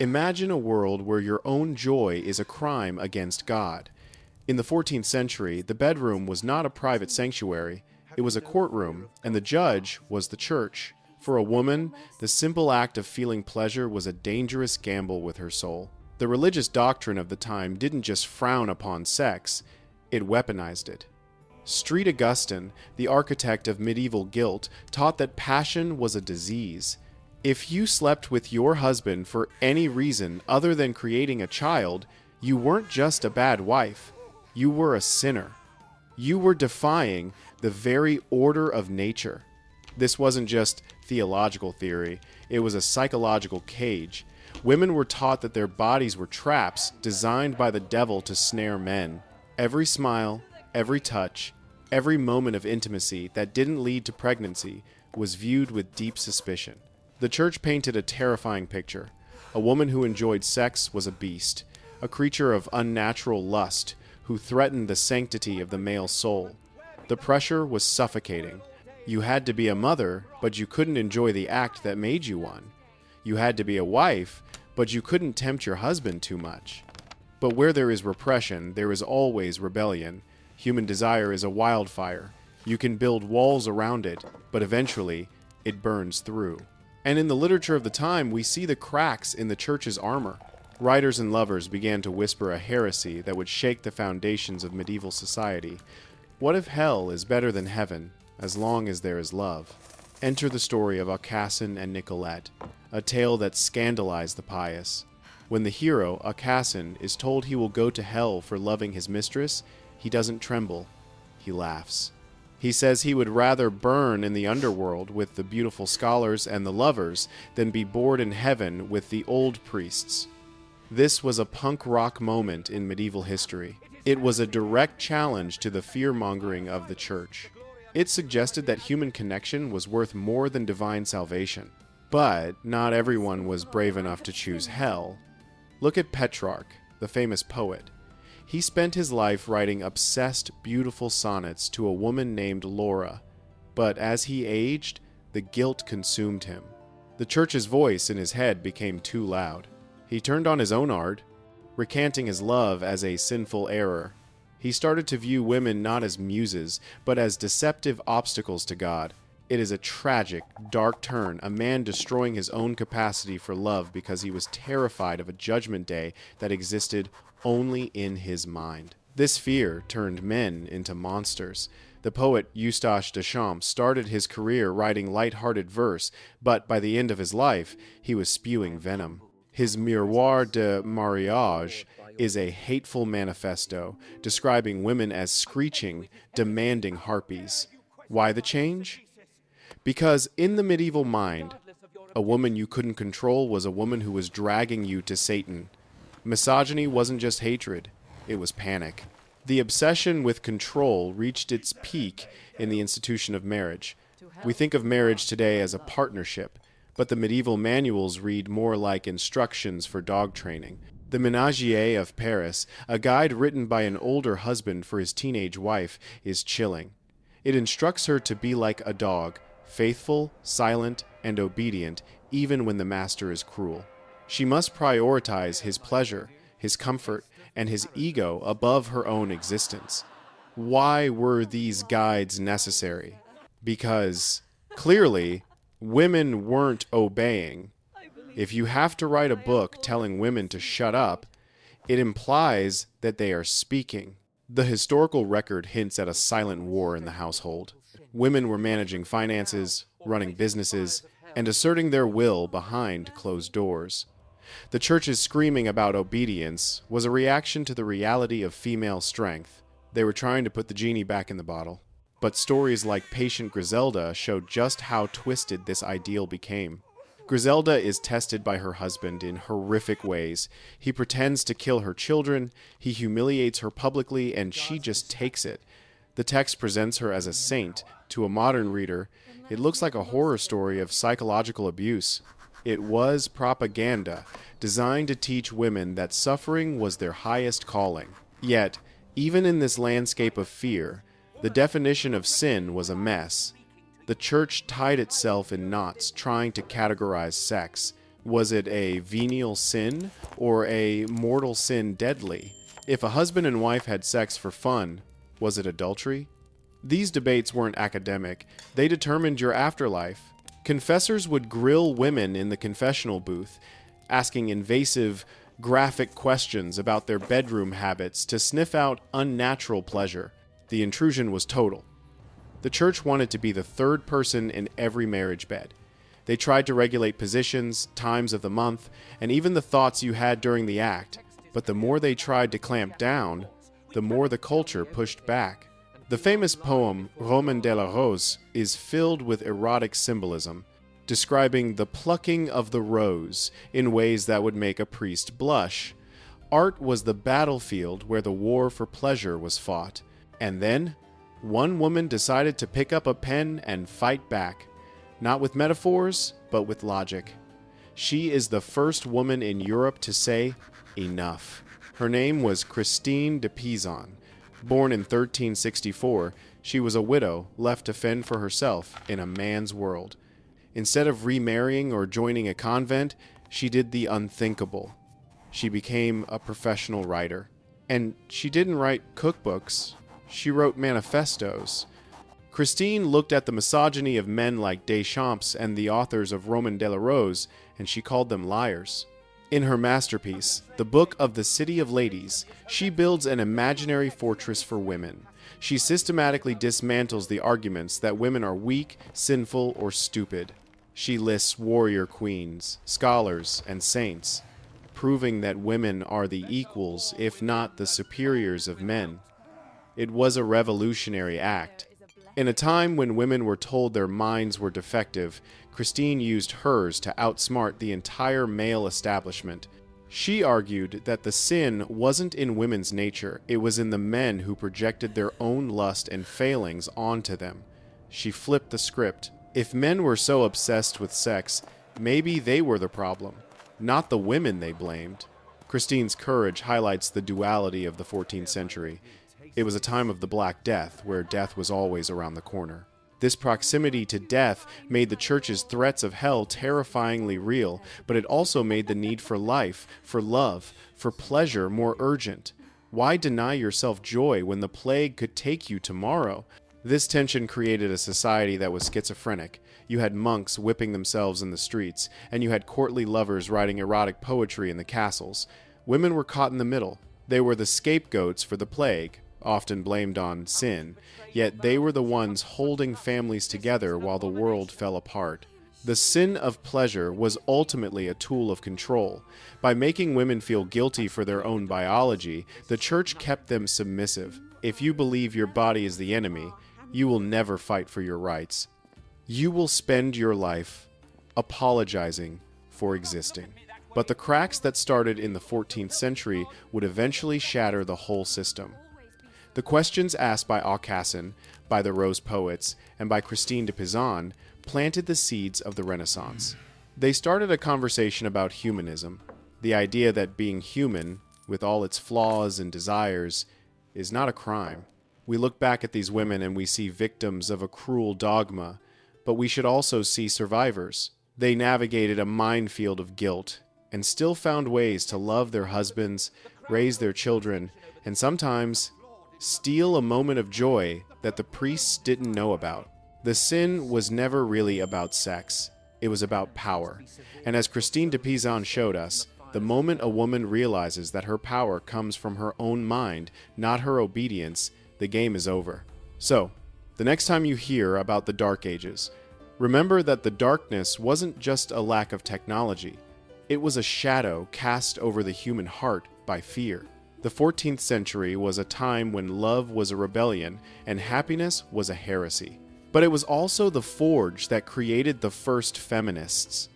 Imagine a world where your own joy is a crime against God. In the 14th century, the bedroom was not a private sanctuary, it was a courtroom, and the judge was the church. For a woman, the simple act of feeling pleasure was a dangerous gamble with her soul. The religious doctrine of the time didn't just frown upon sex, it weaponized it. Street Augustine, the architect of medieval guilt, taught that passion was a disease. If you slept with your husband for any reason other than creating a child, you weren't just a bad wife, you were a sinner. You were defying the very order of nature. This wasn't just theological theory, it was a psychological cage. Women were taught that their bodies were traps designed by the devil to snare men. Every smile, every touch, every moment of intimacy that didn't lead to pregnancy was viewed with deep suspicion. The church painted a terrifying picture. A woman who enjoyed sex was a beast, a creature of unnatural lust who threatened the sanctity of the male soul. The pressure was suffocating. You had to be a mother, but you couldn't enjoy the act that made you one. You had to be a wife, but you couldn't tempt your husband too much. But where there is repression, there is always rebellion. Human desire is a wildfire. You can build walls around it, but eventually it burns through. And in the literature of the time, we see the cracks in the church's armor. Writers and lovers began to whisper a heresy that would shake the foundations of medieval society. What if hell is better than heaven, as long as there is love? Enter the story of Aucassin and Nicolette, a tale that scandalized the pious. When the hero, Aucassin, is told he will go to hell for loving his mistress, he doesn't tremble, he laughs. He says he would rather burn in the underworld with the beautiful scholars and the lovers than be bored in heaven with the old priests. This was a punk rock moment in medieval history. It was a direct challenge to the fear-mongering of the church. It suggested that human connection was worth more than divine salvation. But not everyone was brave enough to choose hell. Look at Petrarch, the famous poet. He spent his life writing obsessed, beautiful sonnets to a woman named Laura. But as he aged, the guilt consumed him. The church's voice in his head became too loud. He turned on his own art, recanting his love as a sinful error. He started to view women not as muses, but as deceptive obstacles to God. It is a tragic, dark turn, a man destroying his own capacity for love because he was terrified of a judgment day that existed only in his mind. This fear turned men into monsters. The poet Eustache Deschamps started his career writing light-hearted verse, but by the end of his life, he was spewing venom. His Miroir de Mariage is a hateful manifesto, describing women as screeching, demanding harpies. Why the change? Because in the medieval mind, a woman you couldn't control was a woman who was dragging you to Satan. Misogyny wasn't just hatred, it was panic. The obsession with control reached its peak in the institution of marriage. We think of marriage today as a partnership, but the medieval manuals read more like instructions for dog training. The Ménagier of Paris, a guide written by an older husband for his teenage wife, is chilling. It instructs her to be like a dog, faithful, silent, and obedient, even when the master is cruel. She must prioritize his pleasure, his comfort, and his ego above her own existence. Why were these guides necessary? Because, clearly, women weren't obeying. If you have to write a book telling women to shut up, it implies that they are speaking. The historical record hints at a silent war in the household. Women were managing finances, running businesses, and asserting their will behind closed doors. The church's screaming about obedience was a reaction to the reality of female strength. They were trying to put the genie back in the bottle. But stories like Patient Griselda showed just how twisted this ideal became. Griselda is tested by her husband in horrific ways. He pretends to kill her children, he humiliates her publicly, and she just takes it. The text presents her as a saint. To a modern reader, it looks like a horror story of psychological abuse. It was propaganda, designed to teach women that suffering was their highest calling. Yet, even in this landscape of fear, the definition of sin was a mess. The church tied itself in knots trying to categorize sex, Was it a venial sin or a mortal sin deadly? If a husband and wife had sex for fun, was it adultery? These debates weren't academic. They determined your afterlife. Confessors would grill women in the confessional booth, asking invasive, graphic questions about their bedroom habits to sniff out unnatural pleasure. The intrusion was total. The church wanted to be the third person in every marriage bed. They tried to regulate positions, times of the month, and even the thoughts you had during the act. But the more they tried to clamp down, the more the culture pushed back. The famous poem Roman de la Rose is filled with erotic symbolism, describing the plucking of the rose in ways that would make a priest blush. Art was the battlefield where the war for pleasure was fought. And then, one woman decided to pick up a pen and fight back. Not with metaphors, but with logic. She is the first woman in Europe to say, enough. Her name was Christine de Pizan. Born in 1364, she was a widow left to fend for herself in a man's world. Instead of remarrying or joining a convent, she did the unthinkable. She became a professional writer. And she didn't write cookbooks, she wrote manifestos. Christine looked at the misogyny of men like Deschamps and the authors of Roman de la Rose, and she called them liars. In her masterpiece, The Book of the City of Ladies, she builds an imaginary fortress for women. She systematically dismantles the arguments that women are weak, sinful, or stupid. She lists warrior queens, scholars, and saints, proving that women are the equals, if not the superiors of men. It was a revolutionary act. In a time when women were told their minds were defective, Christine used hers to outsmart the entire male establishment. She argued that the sin wasn't in women's nature, it was in the men who projected their own lust and failings onto them. She flipped the script. If men were so obsessed with sex, maybe they were the problem, not the women they blamed. Christine's courage highlights the duality of the 14th century. It was a time of the Black Death, where death was always around the corner. This proximity to death made the church's threats of hell terrifyingly real, but it also made the need for life, for love, for pleasure more urgent. Why deny yourself joy when the plague could take you tomorrow? This tension created a society that was schizophrenic. You had monks whipping themselves in the streets, and you had courtly lovers writing erotic poetry in the castles. Women were caught in the middle. They were the scapegoats for the plague, often blamed on sin, yet they were the ones holding families together while the world fell apart. The sin of pleasure was ultimately a tool of control. By making women feel guilty for their own biology, the church kept them submissive. If you believe your body is the enemy, you will never fight for your rights. You will spend your life apologizing for existing. But the cracks that started in the 14th century would eventually shatter the whole system. The questions asked by Aucassin, by the Rose poets, and by Christine de Pizan planted the seeds of the Renaissance. They started a conversation about humanism, the idea that being human, with all its flaws and desires, is not a crime. We look back at these women and we see victims of a cruel dogma, but we should also see survivors. They navigated a minefield of guilt and still found ways to love their husbands, raise their children, and sometimes steal a moment of joy that the priests didn't know about. The sin was never really about sex. It was about power. And as Christine de Pizan showed us, the moment a woman realizes that her power comes from her own mind, not her obedience, the game is over. So, the next time you hear about the Dark Ages, remember that the darkness wasn't just a lack of technology. It was a shadow cast over the human heart by fear. The 14th century was a time when love was a rebellion and happiness was a heresy. But it was also the forge that created the first feminists.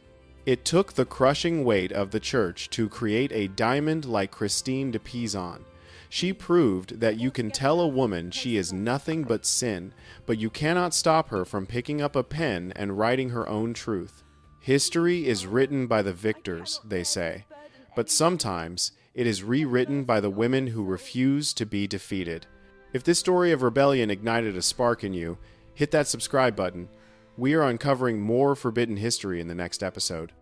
It took the crushing weight of the church to create a diamond like Christine de Pizan. She proved that you can tell a woman she is nothing but sin, but you cannot stop her from picking up a pen and writing her own truth. History is written by the victors, they say, but sometimes it is rewritten by the women who refuse to be defeated. If this story of rebellion ignited a spark in you, hit that subscribe button. We are uncovering more forbidden history in the next episode.